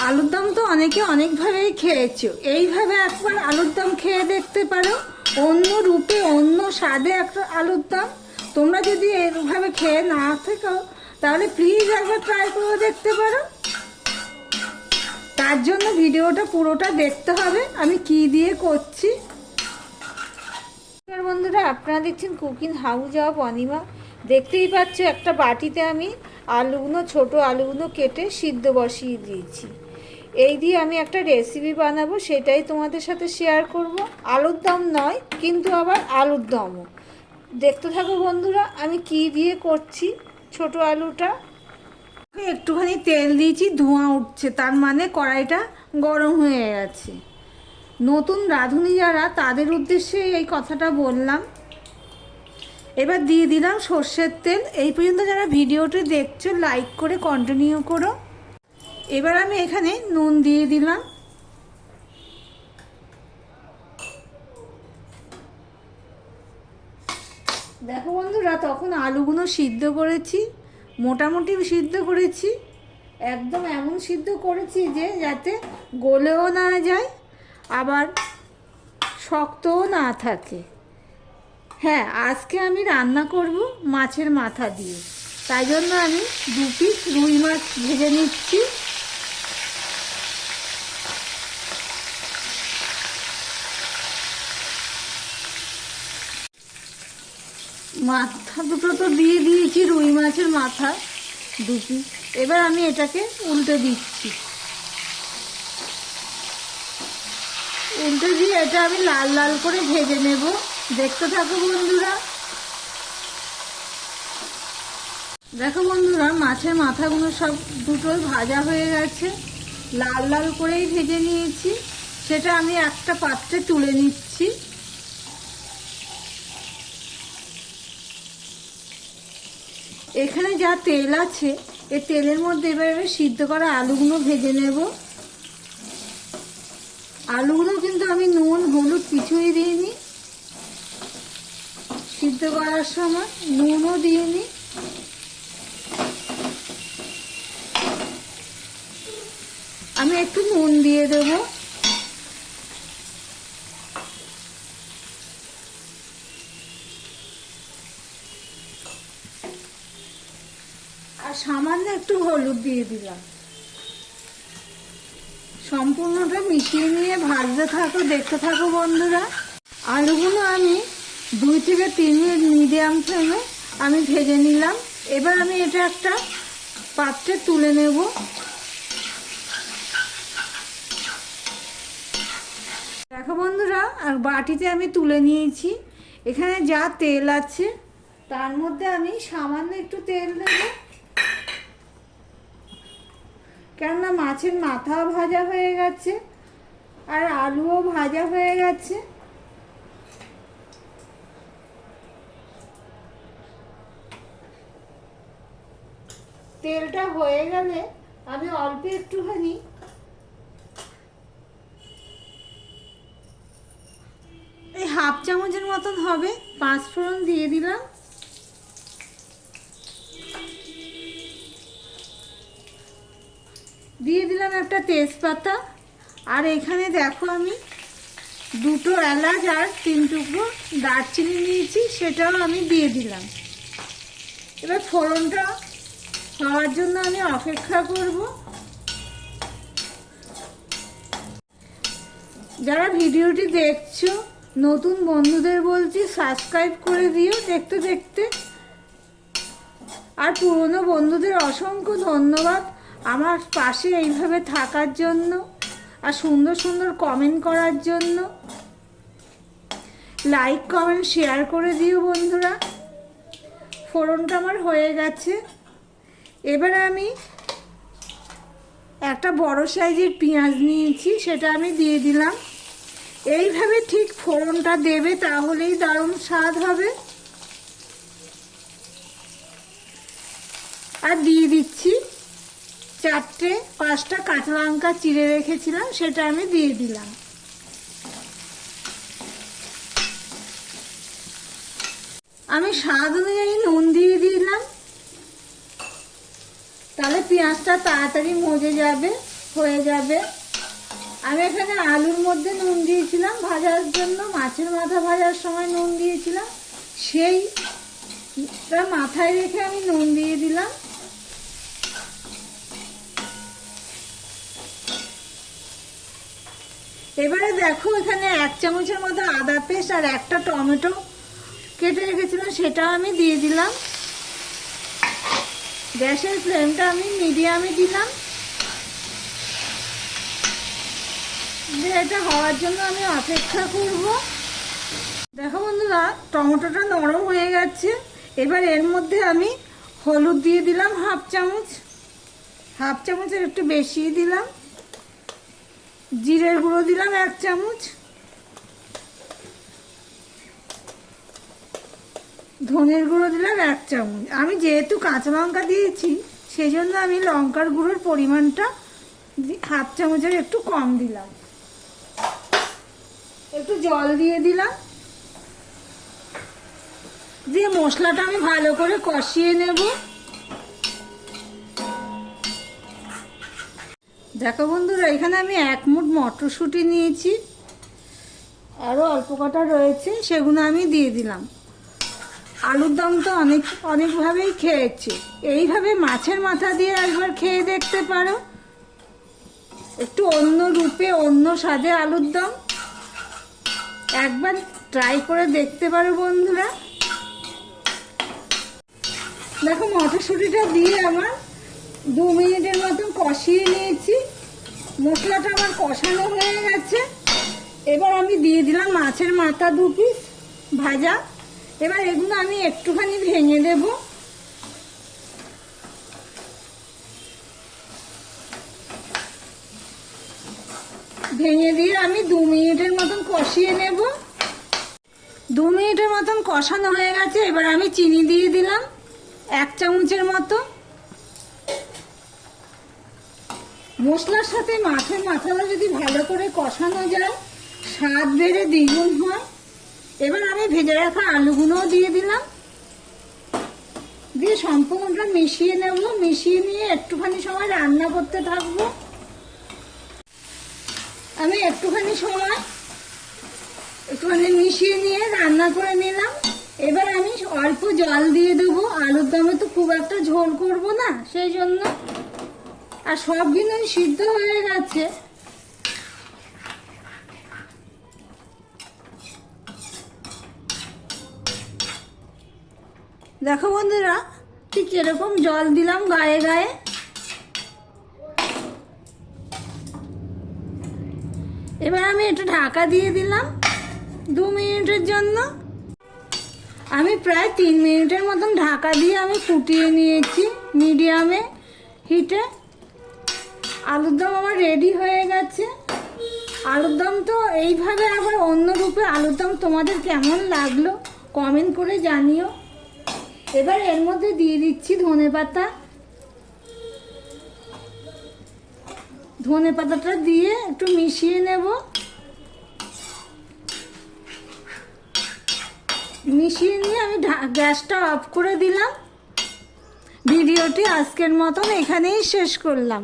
আলুর দম তো অনেকে অনেকভাবেই খেয়েছো, এইভাবে একবার আলুর দম খেয়ে দেখতে পারো। অন্য রূপে অন্য স্বাদে একটা আলুর দম। তোমরা যদি এইভাবে খেয়ে না থাকো তাহলে প্লিজ একবার ট্রাই করে দেখতে পারো। তার জন্য ভিডিওটা পুরোটা দেখতে হবে আমি কি দিয়ে করছি। বন্ধুরা, আপনারা দেখছেন কুকিং হাউস অফ অনিমা। দেখতেই পাচ্ছ একটা বাটিতে আমি আলুগুলো, ছোট আলুগুলো কেটে সিদ্ধ বসিয়ে দিয়েছি। এই দিয়ে আমি একটা রেসিপি বানাবো, সেটাই তোমাদের সাথে শেয়ার করব। আলুর দম নয়, কিন্তু আবার আলুর দমও। দেখতে থাকো বন্ধুরা আমি কি দিয়ে করছি। ছোট আলুটা একটুখানি তেল দিয়েছি, ধোঁয়া উঠছে, তার মানে কড়াইটা গরম হয়ে গেছে। নতুন রাঁধুনি যারা, তাদের উদ্দেশ্যে এই কথাটা বললাম। এবার দিয়ে দিলাম সর্ষের তেল। এই পর্যন্ত যারা ভিডিওটি দেখছো লাইক করে কন্টিনিউ করো। এবার আমি এখানে নুন দিয়ে দিলাম। দেখো বন্ধুরা, তখন আলুগুলো সিদ্ধ করেছি, মোটামুটি সিদ্ধ করেছি। একদম এমন সিদ্ধ করেছি যে যাতে গলেও না যায়, আবার শক্তও না থাকে। হ্যাঁ, আজকে আমি রান্না করব মাছের মাথা দিয়ে, তাই জন্য আমি 2 পিস রুই মাছ ভেজে নিচ্ছি। মাথা দুটো তো দিয়ে দিয়েছি, রুই মাছের মাথা 2 পিস। এবার আমি এটাকে উল্টে দিচ্ছি। উল্টে দিয়ে এটা আমি লাল লাল করে ভেজে নেব। দেখতে থাকো বন্ধুরা। দেখো বন্ধুরা, মাছের মাথাগুলো সব দুটোই ভাজা হয়ে গেছে, লাল লাল করেই ভেজে নিয়েছি। সেটা আমি একটা পাত্রে তুলে নিচ্ছি। এখানে যা তেল আছে, এই তেলের মধ্যে এবারে সিদ্ধ করা আলুগুলো ভেজে নেব। আলুগুলো কিন্তু আমি নুন হলুদ কিছুই দিইনি, সিদ্ধ করার সময় নুনও দিইনি। আমি একটু নুন দিয়ে দেব। আর সামান্য একটু হলুদ দিয়ে দিলাম। সম্পূর্ণটা মিশিয়ে নিয়ে ভাজতে থাকো, দেখতে থাকো বন্ধুরা। আলুগুলো আমি 2 থেকে 3 মিনিট মিডিয়াম ফ্লেমে আমি ভেজে নিলাম। এবার আমি এটা একটা পাত্রে তুলে নেব। দেখো বন্ধুরা, আর বাটিতে আমি তুলে নিয়েছি। এখানে যা তেল আছে তার মধ্যে আমি সামান্য একটু তেল দেব, কেননা মাছের মাথাও ভাজা হয়ে গেছে আর আলুও ভাজা হয়ে গেছে। তেলটা হয়ে গেলে আমি অল্প একটুখানি এই 1/2 চামচের মতন হবে 5 ফোড়ন দিয়ে দিলাম। দিয়ে দিলাম একটা তেজপাতা। আর এখানে দেখো আমি 2টো এলাচ আর 3 টুকরো দারচিনি নিয়েছি, সেটাও আমি দিয়ে দিলাম। এবার ফোড়নটা হওয়ার জন্য আমি অপেক্ষা করব। যারা ভিডিওটি দেখছো, নতুন বন্ধুদের বলছি সাবস্ক্রাইব করে দিও দেখতে দেখতে। আর পুরনো বন্ধুদের অসংখ্য ধন্যবাদ আমার পাশে এইভাবে থাকার জন্য আর সুন্দর সুন্দর কমেন্ট করার জন্য। লাইক কমেন্ট শেয়ার করে দিও বন্ধুরা। ফোড়নটা আমার হয়ে গেছে। এবার আমি একটা বড় সাইজের পেঁয়াজ নিয়েছি, সেটা আমি দিয়ে দিলাম। এইভাবে ঠিক ফোড়নটা দেবে, তাহলেই দারুণ স্বাদ হবে। আর দিয়ে দিচ্ছি 4-5টা কাঁচা লঙ্কা চিড়ে রেখেছিলাম, সেটা আমি দিয়ে দিলাম। আমি স্বাদ অনুযায়ী নুন দিয়ে দিলাম, তাহলে পেঁয়াজটা তাড়াতাড়ি মজে যাবে। হয়ে যাবে। আমি এখানে আলুর মধ্যে নুন দিয়েছিলাম ভাজার জন্য, মাছের মাথা ভাজার সময় নুন দিয়েছিলাম, সেইটা মাথায় রেখে আমি নুন দিয়ে দিলাম। এবারে দেখো এখানে 1 চামচের মতো আদা পেস্ট আর একটা টমেটো কেটে রেখেছিলাম, সেটাও আমি দিয়ে দিলাম। গ্যাসের ফ্লেমটা আমি মিডিয়ামে দিলাম। এটা হওয়ার জন্য আমি অপেক্ষা করব। দেখো বন্ধুরা, টমেটোটা নরম হয়ে গেছে। এবার এর মধ্যে আমি হলুদ দিয়ে দিলাম হাফ চামচের একটু বেশি দিলাম। জিরের গুঁড়ো দিলাম 1 চামচ, ধনের গুঁড়ো দিলাম 1 চামচ। আমি যেহেতু কাঁচা লঙ্কা দিয়েছি সেই জন্য আমি লঙ্কার গুঁড়োর পরিমাণটা হাফ চামচের একটু কম দিলাম। একটু জল দিয়ে দিলাম, দিয়ে মশলাটা আমি ভালো করে কষিয়ে নেব। দেখো বন্ধুরা, এখানে আমি 1 মুঠ মটরশুঁটি নিয়েছি, আরও অল্প কটা রয়েছে, সেগুলো আমি দিয়ে দিলাম। আলুর দম তো অনেকভাবেই খেয়েছি, এইভাবে মাছের মাথা দিয়ে একবার খেয়ে দেখতে পারো, একটু অন্য রূপে অন্য স্বাদে আলুর দম একবার ট্রাই করে দেখতে পারো বন্ধুরা। দেখো মটরশুঁটিটা দিয়ে আমার 2 মিনিটের মতন কষিয়ে নিয়েছি। মশলাটা আমার কষানো হয়ে গেছে। এবার আমি দিয়ে দিলাম মাছের মাথা 2 পিস ভাজা। এবার এগুলো আমি একটুখানি ভেঙে দেব। ভেঙে দিয়ে আমি 2 মিনিটের মতন কষিয়ে নেব। 2 মিনিটের মতন কষানো হয়ে গেছে। এবার আমি চিনি দিয়ে দিলাম 1 চামচের মতো। মশলার সাথে মাছের মাথাটা যদি ভালো করে কষানো যায়, স্বাদ বেড়ে দ্বিগুণ হয়। এবার আমি ভেজে রাখা আলুগুলোও দিয়ে দিলাম, দিয়ে সম্পূর্ণটা মিশিয়ে নেব। মিশিয়ে নিয়ে একটুখানি সময় রান্না করতে থাকবো। আমি একটুখানি মিশিয়ে নিয়ে রান্না করে নিলাম। এবার আমি অল্প জল দিয়ে দেবো। আলুর দমে তো খুব একটা ঝোল করব না, সেই জন্য। আর সবগুলোই সিদ্ধ হয়ে গেছে। দেখো বন্ধুরা, ঠিক এরকম জল দিলাম গায়ে গায়ে। এবার আমি একটু ঢাকা দিয়ে দিলাম 2 মিনিটের জন্য। আমি প্রায় 3 মিনিটের মতন ঢাকা দিয়ে আমি ফুটিয়ে নিয়েছি মিডিয়ামে হিটে। আলুর দম আমার রেডি হয়ে গেছে। আলুর দম তো এইভাবে, আবার অন্য রূপে আলুর দম তোমাদের কেমন লাগলো কমেন্ট করে জানিও। এবার এর মধ্যে দিয়ে দিচ্ছি ধনেপাতা। ধনেপাতাটা দিয়ে একটু মিশিয়ে নেব। মিশিয়ে নিয়ে আমি গ্যাসটা অফ করে দিলাম। ভিডিওটি আজকের মতন এখানেই শেষ করলাম।